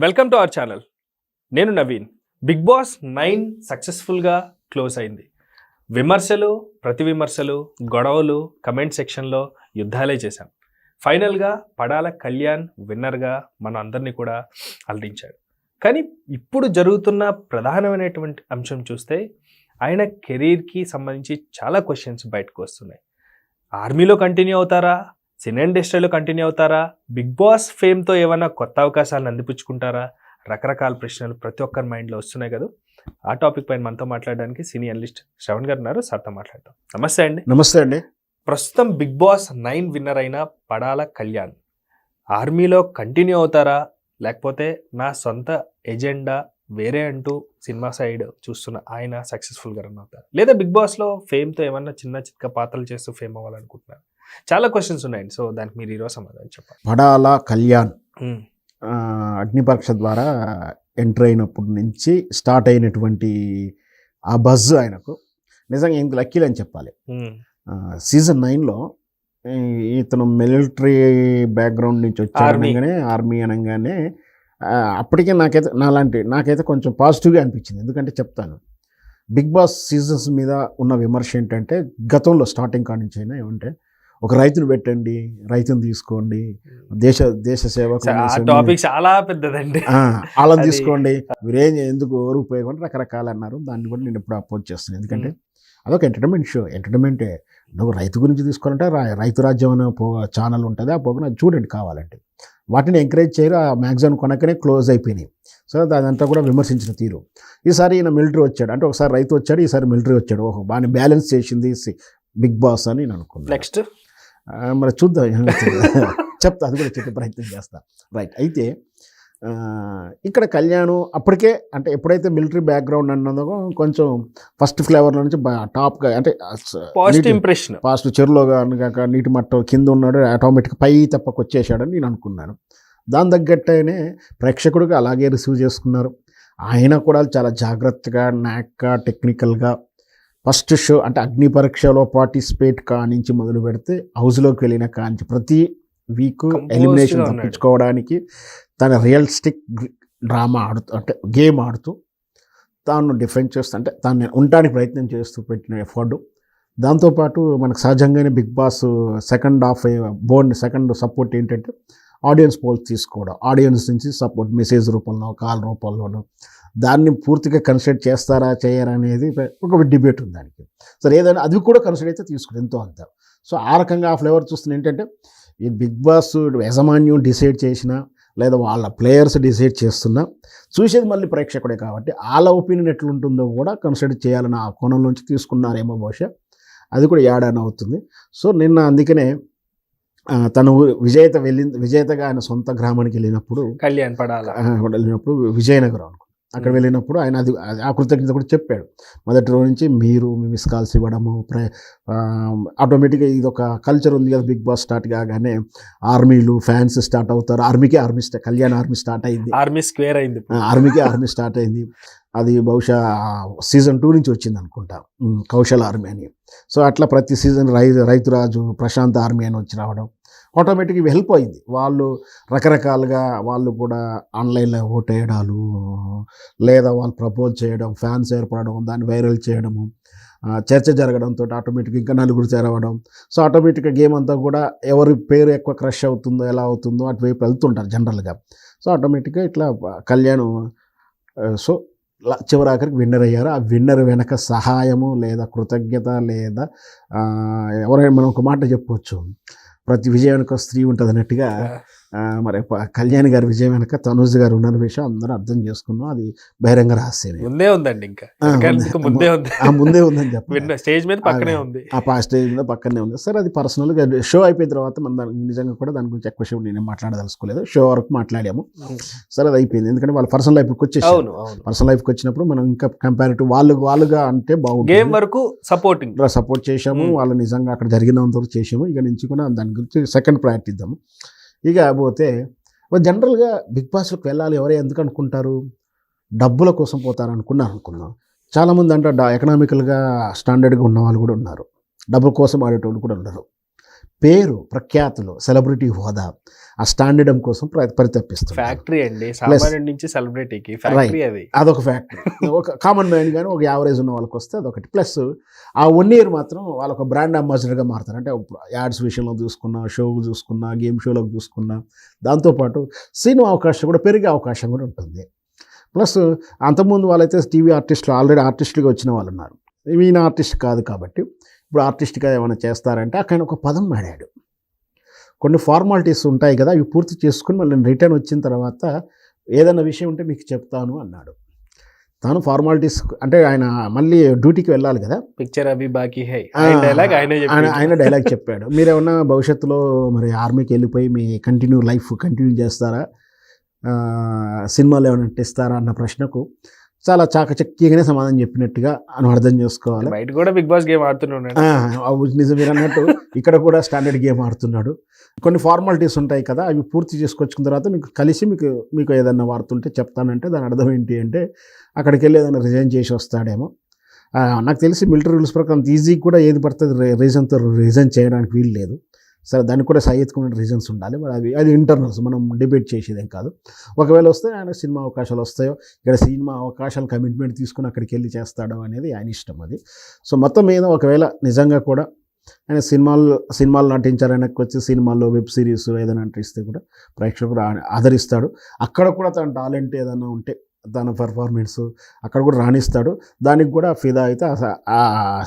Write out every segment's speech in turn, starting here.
Welcome to our channel. నేను Naveen. Big boss 9 సక్సెస్ఫుల్గా close అయింది. విమర్శలు, ప్రతి విమర్శలు, గొడవలు, కమెంట్ సెక్షన్లో యుద్ధాలే చేశాం. ఫైనల్గా పడాల కళ్యాణ్ విన్నర్గా మన అందరినీ కూడా అలరించాడు. కానీ ఇప్పుడు జరుగుతున్న ప్రధానమైనటువంటి అంశం చూస్తే ఆయన కెరీర్కి సంబంధించి చాలా క్వశ్చన్స్ బయటకు వస్తున్నాయి. ఆర్మీలో కంటిన్యూ అవుతారా? సినీ ఇండస్ట్రీలో కంటిన్యూ అవుతారా? బిగ్ బాస్ ఫేమ్తో ఏమైనా కొత్త అవకాశాలను అందిపుచ్చుకుంటారా? రకరకాల ప్రశ్నలు ప్రతి ఒక్కరి మైండ్లో వస్తున్నాయి కదా. ఆ టాపిక్ పైన మనతో మాట్లాడడానికి సినీ అనలిస్ట్ శ్రవణ్ గారు ఉన్నారు. సార్తో మాట్లాడతాం. నమస్తే అండి. నమస్తే అండి. ప్రస్తుతం బిగ్ బాస్ 9 విన్నర్ అయిన పడాల కళ్యాణ్ ఆర్మీలో కంటిన్యూ అవుతారా, లేకపోతే నా సొంత ఎజెండా వేరే అంటూ సినిమా సైడ్ చూస్తున్న ఆయన సక్సెస్ఫుల్గా రన్ అవుతారు, లేదా బిగ్ బాస్లో ఫేమ్తో ఏమన్నా చిన్న చిన్న పాత్రలు చేస్తూ ఫేమ్ అవ్వాలనుకుంటున్నారు? చాలా క్వశ్చన్స్ ఉన్నాయండి. సో దానికి మీరు ఈరోజు సమాధానం చెప్పండి. పడాల కళ్యాణ్ అగ్ని పరీక్ష ద్వారా ఎంటర్ అయినప్పటి నుంచి స్టార్ట్ అయినటువంటి ఆ బజ్ ఆయనకు నిజంగా ఇంత లక్కీలు అని చెప్పాలి. సీజన్ 9లో ఇతను మిలిటరీ బ్యాక్గ్రౌండ్ నుంచి వచ్చాడనగానే, ఆర్మీ అనగానే అప్పటికే నాకైతే కొంచెం పాజిటివ్గా అనిపించింది. ఎందుకంటే చెప్తాను, బిగ్ బాస్ సీజన్స్ మీద ఉన్న విమర్శ ఏంటంటే, గతంలో స్టార్టింగ్ కాడి నుంచి అయినా ఏమంటే, ఒక రైతును పెట్టండి, రైతును తీసుకోండి, దేశ సేవ చాలా పెద్దదండి, వాళ్ళని తీసుకోండి, మీరేం ఎందుకు ఎవరు ఉపయోగం రకరకాలు అన్నారు. దాన్ని కూడా నేను ఎప్పుడు అపోజ్ చేస్తాను. ఎందుకంటే అదొక ఎంటర్టైన్మెంట్ షో. ఎంటర్టైన్మెంటే. నువ్వు రైతు గురించి తీసుకుంటే రైతు రాజ్యం అనే ఛానల్ ఉంటుంది, ఆ ప్రోగ్రాం అది చూడండి కావాలంటే. వాటిని ఎంకరేజ్ చేయరు. ఆ మ్యాగజైన్ కొనకనే క్లోజ్ అయిపోయినాయి. సో అదంతా కూడా విమర్శించిన తీరు. ఈసారి ఈయన మిలిటరీ వచ్చాడు అంటే, ఒకసారి రైతు వచ్చాడు, ఈసారి మిలిటరీ వచ్చాడు. ఓహో, బాగా బ్యాలెన్స్ చేసింది బిగ్ బాస్ అని నేను అనుకున్నాను. నెక్స్ట్ మరి చూద్దాం, చెప్తా, అది కూడా చెప్పే ప్రయత్నం చేస్తా. రైట్. అయితే ఇక్కడ కళ్యాణ్ అప్పటికే అంటే ఎప్పుడైతే మిలిటరీ బ్యాక్గ్రౌండ్ అన్నదో కొంచెం ఫస్ట్ ఫ్లేవర్లో నుంచి టాప్గా అంటే పాజిటివ్ ఇంప్రెషన్, పాజిటివ్ చెరువులో కాక నీటి మట్టం కింద ఉన్నాడు, ఆటోమేటిక్ పై తప్పకు వచ్చేసాడని నేను అనుకున్నాను. దాని తగ్గట్టనే ప్రేక్షకుడిగా అలాగే రిసీవ్ చేసుకున్నారు. ఆయన కూడా చాలా జాగ్రత్తగా, నాక్గా, టెక్నికల్గా ఫస్ట్ షో అంటే అగ్ని పరీక్షలో పార్టిసిపేట్ కానించి మొదలు పెడితే హౌస్లోకి వెళ్ళిన కానించి ప్రతి వీక్ ఎలిమినేషన్ తప్పించుకోవడానికి తన రియలిస్టిక్ డ్రామా ఆడుతూ అంటే గేమ్ ఆడుతూ తాను డిఫెండ్ చేస్తూ అంటే తాను ఉండడానికి ప్రయత్నం చేస్తూ పెట్టిన ఎఫర్డు. దాంతోపాటు మనకు సహజంగానే బిగ్ బాస్ సెకండ్ సపోర్ట్ ఏంటంటే ఆడియన్స్ పోల్స్ తీసుకోవడం, ఆడియన్స్ నుంచి సపోర్ట్ మెసేజ్ రూపంలో, కాల్ రూపంలోనూ. దాన్ని పూర్తిగా కన్సిడర్ చేస్తారా చేయరా అనేది ఒక డిబేట్ ఉంది దానికి. సరే, ఏదైనా అది కూడా కన్సిడర్ అయితే తీసుకుంది ఎంతో అంత. సో ఆ రకంగా ఆ ఫ్లేవర్ చూస్తున్న ఏంటంటే, ఈ బిగ్ బాస్ యాజమాన్యం డిసైడ్ చేసినా లేదా వాళ్ళ ప్లేయర్స్ డిసైడ్ చేస్తున్నా చూసేది మళ్ళీ ప్రేక్షకుడే కాబట్టి వాళ్ళ ఒపీనియన్ ఎట్లుంటుందో కూడా కన్సిడర్ చేయాలని ఆ కోణం నుంచి తీసుకున్నారేమో బహుశా. అది కూడా యాడ్ అవుతుంది. సో నిన్న అందుకనే తను విజేతగా ఆయన సొంత గ్రామానికి వెళ్ళినప్పుడు, కళ్యాణ్ పడాల వెళ్ళినప్పుడు విజయనగరం అనుకో, అక్కడ వెళ్ళినప్పుడు ఆయన అది ఆ కృతజ్ఞత కూడా చెప్పాడు. మొదటి రోజు నుంచి మీరు మీ మిస్ కాల్స్ ఇవ్వడము, ఆటోమేటిక్గా ఇది ఒక కల్చర్ ఉంది కదా. బిగ్ బాస్ స్టార్ట్ కాగానే ఆర్మీలు ఫ్యాన్స్ స్టార్ట్ అవుతారు. కళ్యాణ్ ఆర్మీ స్టార్ట్ అయింది, ఆర్మీ స్క్వేర్ అయింది, ఆర్మీ స్టార్ట్ అయింది. అది బహుశా సీజన్ 2 నుంచి వచ్చింది అనుకుంటా, కౌశల్ ఆర్మీ అని. సో అట్లా ప్రతి సీజన్ రైతురాజు, ప్రశాంత్ ఆర్మీ అని వచ్చి రావడం ఆటోమేటిక్గా ఇవి హెల్ప్ అయింది. వాళ్ళు రకరకాలుగా వాళ్ళు కూడా ఆన్లైన్లో ఓట్ వేయడాలు, లేదా వాళ్ళు ప్రపోజ్ చేయడం, ఫ్యాన్స్ ఏర్పడడం, దాన్ని వైరల్ చేయడము, చర్చ జరగడంతో ఆటోమేటిక్గా ఇంకా నలుగురు చేరవడం. సో ఆటోమేటిక్గా గేమ్ అంతా కూడా ఎవరి పేరు ఎక్కువ క్రష్ అవుతుందో, ఎలా అవుతుందో అటువైపు వెళ్తుంటారు జనరల్గా. సో ఆటోమేటిక్గా ఇట్లా కళ్యాణ్ సో చివరాఖరికి విన్నర్ అయ్యారు. ఆ విన్నర్ వెనక సహాయము లేదా కృతజ్ఞత లేదా ఎవరైనా మనం ఒక మాట చెప్పవచ్చు, ప్రతి విజయం వెనక స్త్రీ ఉంటుంది అన్నట్టుగా మరి కళ్యాణ్ గారి విజయం వెనక తనూజ్ గారు ఉన్న విషయం అందరూ అర్థం చేసుకున్నాం. అది బహిరంగ రహస్యం. ముందే ఉందండి, ఇంకా ముందే ఉందని చెప్పి స్టేజ్ మీద పక్కనే ఉంది, ఆ స్టేజ్ మీద పక్కనే ఉంది. సరే, అది పర్సనల్గా షో అయిపోయిన తర్వాత మన నిజంగా కూడా దాని గురించి ఎక్కువ సేపు నేను మాట్లాడదలుచుకోలేదు. షో వరకు మాట్లాడాము. సరే, అది అయిపోయింది. ఎందుకంటే వాళ్ళ పర్సనల్ లైఫ్కి వచ్చేసారు. పర్సనల్ లైఫ్కి వచ్చినప్పుడు మనం ఇంకా కంపారిటివ్ వాళ్ళుగా అంటే బాగుంటుంది. గేమ్ వరకు సపోర్ట్ చేసాము, వాళ్ళు నిజంగా అక్కడ జరిగినంత వరకు చేసాము. ఇక నుంచి కూడా దాని గురించి సెకండ్ ప్రయారిటీ ఇద్దాము. ఇక పోతే జనరల్గా బిగ్ బాస్లోకి వెళ్ళాలి ఎవరే ఎందుకు అనుకుంటారు? డబ్బుల కోసం పోతారు అనుకుందాం. చాలామంది అంటే ఎకనామికల్గా స్టాండర్డ్గా ఉన్న వాళ్ళు కూడా ఉన్నారు, డబ్బుల కోసం ఆడేటోళ్ళు కూడా ఉన్నారు. పేరు, ప్రఖ్యాతులు, సెలబ్రిటీ హోదా, ఆ స్టాండర్డం కోసం పరితపిస్తుంది. ఫ్యాక్టరీ అండి, సామాన్యుడి నుంచి సెలబ్రిటీకి ఫ్యాక్టరీ అది. అదొక ఫ్యాక్టరీ. ఒక కామన్ మ్యాన్ కానీ ఒక యావరేజ్ ఉన్న వాళ్ళకి వస్తే అదొకటి. ప్లస్ ఆ 1 ఇయర్ మాత్రం వాళ్ళొక బ్రాండ్ అంబాసిడర్గా మారుతారు. అంటే యాడ్స్ విషయంలో చూసుకున్నా, షో చూసుకున్నా, గేమ్ షోలోకి చూసుకున్నా, దాంతోపాటు సినిమా అవకాశం కూడా పెరిగే అవకాశం కూడా ఉంటుంది. ప్లస్ అంతకుముందు వాళ్ళైతే టీవీ ఆర్టిస్టులు ఆల్రెడీ ఆర్టిస్టులుగా వచ్చిన వాళ్ళు ఉన్నారు. ఈయన ఆర్టిస్ట్ కాదు కాబట్టి ఇప్పుడు ఆర్టిస్ట్గా ఏమైనా చేస్తారంటే అక్కడ ఒక పదం వాడాడు. కొన్ని ఫార్మాలిటీస్ ఉంటాయి కదా, అవి పూర్తి చేసుకుని మళ్ళీ రిటర్న్ వచ్చిన తర్వాత ఏదైనా విషయం ఉంటే మీకు చెప్తాను అన్నాడు. తాను ఫార్మాలిటీస్ అంటే ఆయన మళ్ళీ డ్యూటీకి వెళ్ళాలి కదా, పిక్చర్ అభి బాకీ హై ఆయన డైలాగ్ చెప్పాడు. మీరేమన్నా భవిష్యత్తులో మరి ఆర్మీకి వెళ్ళిపోయి మీ లైఫ్ కంటిన్యూ చేస్తారా, సినిమాలు ఏమైనా నటిస్తారా అన్న ప్రశ్నకు చాలా చాకచక్యంగానే సమాధానం చెప్పినట్టుగా అని అర్థం చేసుకోవాలి. బయట కూడా బిగ్ బాస్ గేమ్ ఆడుతున్నాడు. నిజం మీరు అన్నట్టు ఇక్కడ కూడా స్టాండర్డ్ గేమ్ ఆడుతున్నాడు. కొన్ని ఫార్మాలిటీస్ ఉంటాయి కదా, అవి పూర్తి చేసుకొచ్చిన తర్వాత మీకు ఏదైనా వార్త ఉంటే చెప్తానంటే దాని అర్థం ఏంటి అంటే అక్కడికి వెళ్ళి ఏదైనా రిజైన్ చేసి వస్తాడేమో. నాకు తెలిసి మిలిటరీ రూల్స్ ప్రకారం ఈజీగా కూడా ఏది పడుతుంది రీజన్తో రిజైన్ చేయడానికి వీలు లేదు. సరే, దానికి కూడా సహేతుకున్న రీజన్స్ ఉండాలి. మరి అది ఇంటర్నల్స్, మనం డిబేట్ చేసేదేం కాదు. ఒకవేళ వస్తే ఆయన సినిమా అవకాశాలు వస్తాయో, ఇక్కడ సినిమా అవకాశాలు కమిట్మెంట్ తీసుకుని అక్కడికి వెళ్ళి చేస్తాడో అనేది ఆయన ఇష్టం అది. సో మొత్తం మీద ఒకవేళ నిజంగా కూడా ఆయన సినిమాలు నటించాలని వచ్చి సినిమాల్లో వెబ్ సిరీస్ ఏదైనా నటిస్తే కూడా ప్రేక్షకుడు ఆదరిస్తాడు. అక్కడ కూడా తన టాలెంట్ ఏదైనా ఉంటే తన పెర్ఫార్మెన్స్ అక్కడ కూడా రాణిస్తాడు. దానికి కూడా ఫిదా అయితే ఆ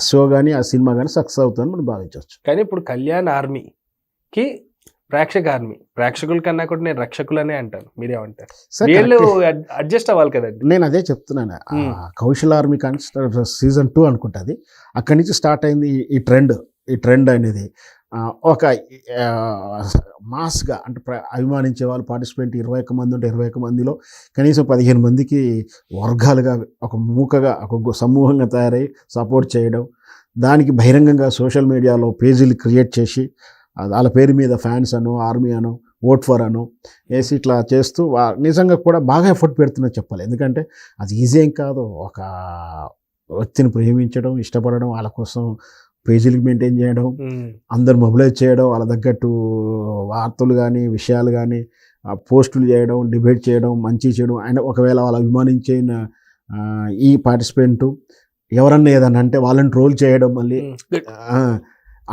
షో కానీ ఆ సినిమా కానీ సక్సెస్ అవుతుందని మనం భావించవచ్చు. కానీ ఇప్పుడు కళ్యాణ్ ఆర్మీకి ప్రేక్షకుల కన్నా కూడా నేను రక్షకులనే అంటాను. మీరేమంటారు? వీళ్ళు అడ్జస్ట్ అవ్వాలి కదండి. నేను అదే చెప్తున్నాను. కౌశల్ ఆర్మీ కానీ సీజన్ 2 అనుకుంటుంది. అక్కడి నుంచి స్టార్ట్ అయింది ఈ ట్రెండ్ అనేది. ఒక మాస్గా అంటే అభిమానించే వాళ్ళు పార్టిసిపెంట్ 21 మంది ఉంటే 21 మందిలో కనీసం 15 మందికి వర్గాలుగా ఒక మూకగా ఒక సమూహంగా తయారై సపోర్ట్ చేయడం, దానికి బహిరంగంగా సోషల్ మీడియాలో పేజీలు క్రియేట్ చేసి వాళ్ళ పేరు మీద ఫ్యాన్స్ అను, ఆర్మీ అను, ఓట్ ఫర్ అను వేసి ఇట్లా చేస్తూ నిజంగా కూడా బాగా ఎఫర్ట్ పెడుతున్నా చెప్పాలి. ఎందుకంటే అది ఈజీ ఏం కాదు. ఒక వ్యక్తిని ప్రేమించడం, ఇష్టపడడం, వాళ్ళ కోసం పేజీలకు మెయింటైన్ చేయడం, అందరు మొబిలైజ్ చేయడం, వాళ్ళ తగ్గట్టు వార్తలు కానీ విషయాలు కానీ పోస్టులు చేయడం, డిబేట్ చేయడం, మంచి చేయడం. ఆయన ఒకవేళ వాళ్ళు అభిమానించిన ఈ పార్టిసిపెంటు ఎవరన్నా ఏదన్నా అంటే వాళ్ళని ట్రోల్ చేయడం, మళ్ళీ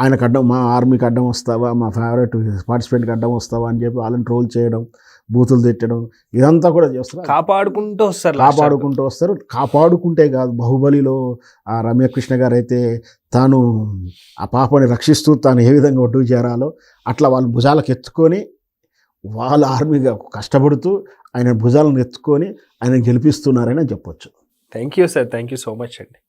ఆయనకు అడ్డం, మా ఆర్మీకి అడ్డం వస్తావా, మా ఫేవరెట్ పార్టిసిపెంట్కి అడ్డం వస్తావా అని చెప్పి వాళ్ళని ట్రోల్ చేయడం, బూతులు తిట్టడం, ఇదంతా కూడా చేస్తారు. కాపాడుకుంటూ వస్తారు. కాపాడుకుంటే కాదు, బాహుబలిలో ఆ రమ్యకృష్ణ గారు అయితే తాను ఆ పాపని రక్షిస్తూ తాను ఏ విధంగా ఒడ్డుకు చేరాలో అట్లా వాళ్ళ భుజాలకు ఎత్తుకొని వాళ్ళ ఆర్మీగా కష్టపడుతూ ఆయన భుజాలను ఎత్తుకొని ఆయన గెలిపిస్తున్నారని చెప్పొచ్చు. Thank you sir, thank you so much అండి.